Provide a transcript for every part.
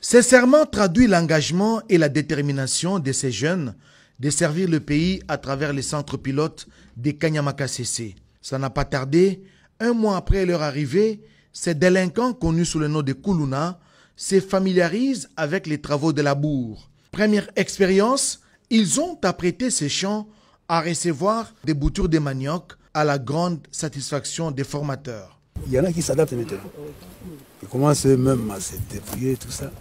Ces serments traduisent l'engagement et la détermination de ces jeunes de servir le pays à travers les centres pilotes des Kanyama-Kasese. Ça n'a pas tardé, un mois après leur arrivée, ces délinquants connus sous le nom de Kuluna se familiarisent avec les travaux de la bourre. Première expérience, ils ont apprêté ces champs à recevoir des boutures de manioc à la grande satisfaction des formateurs. Il y en a qui s'adaptent maintenant. Ils commencent eux-mêmes à se débrouiller, tout ça.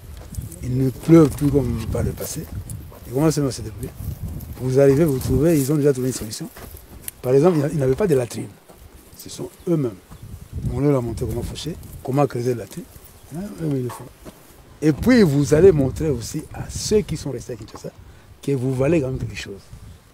Ils ne pleuvent plus comme par le passé. Ils commencent eux-mêmes à se débrouiller. Vous arrivez, vous trouvez, ils ont déjà trouvé une solution. Par exemple, ils n'avaient pas de latrine. Ce sont eux-mêmes. On leur a montré comment faucher, comment creuser la latrine. Eux-mêmes, ils le font. Et puis, vous allez montrer aussi à ceux qui sont restés à Kinshasa que vous valez quand même quelque chose,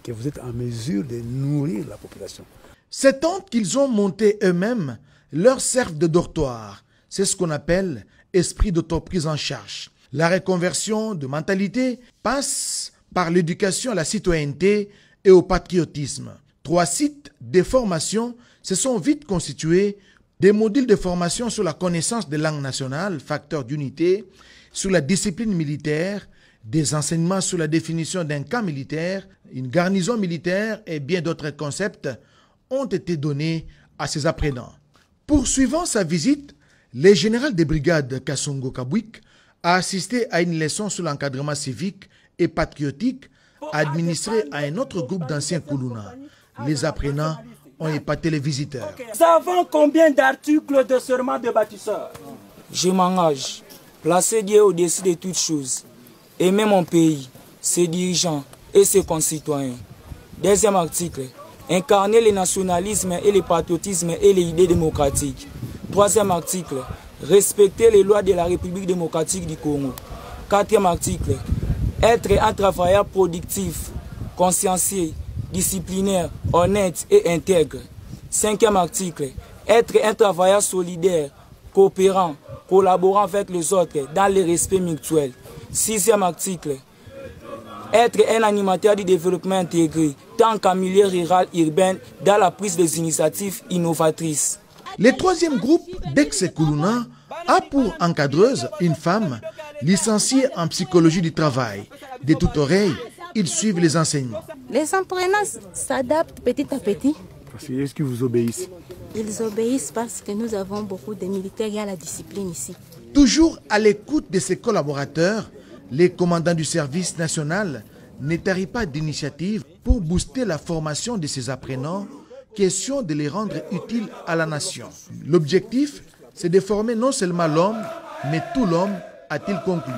que vous êtes en mesure de nourrir la population. Ces tentes qu'ils ont montées eux-mêmes leur servent de dortoir. C'est ce qu'on appelle esprit d'autoprise en charge. La reconversion de mentalité passe par l'éducation à la citoyenneté et au patriotisme. 3 sites de formation se sont vite constitués, des modules de formation sur la connaissance des langues nationales, facteur d'unité, sur la discipline militaire, des enseignements sur la définition d'un camp militaire, une garnison militaire et bien d'autres concepts ont été donnés à ces apprenants. Poursuivant sa visite, le général de brigade Kasongo Kabwik a assisté à une leçon sur l'encadrement civique et patriotique administrée à un autre groupe d'anciens Kuluna. Les apprenants ont épaté les visiteurs. Nous savons combien d'articles de serment de bâtisseur? Je m'engage, placer Dieu au-dessus de toutes choses, aimer mon pays, ses dirigeants et ses concitoyens. Deuxième article, incarner le nationalisme et le patriotisme et les idées démocratiques. Troisième article, respecter les lois de la République démocratique du Congo. Quatrième article, être un travailleur productif, consciencieux, disciplinaire, honnête et intègre. Cinquième article, être un travailleur solidaire, coopérant, collaborant avec les autres dans le respect mutuel. Sixième article, être un animateur du développement intégré, tant qu'en milieu rural urbain, dans la prise des initiatives innovatrices. Le troisième groupe d'ex-Kuluna a pour encadreuse une femme licenciée en psychologie du travail. De toute oreille, ils suivent les enseignements. Les apprenants s'adaptent petit à petit. Est-ce qu'ils vous obéissent? Ils obéissent parce que nous avons beaucoup de militaires, il y a la discipline ici. Toujours à l'écoute de ses collaborateurs, les commandants du service national ne tarient pas d'initiative pour booster la formation de ces apprenants, question de les rendre utiles à la nation. L'objectif, c'est de former non seulement l'homme, mais tout l'homme, a-t-il conclu.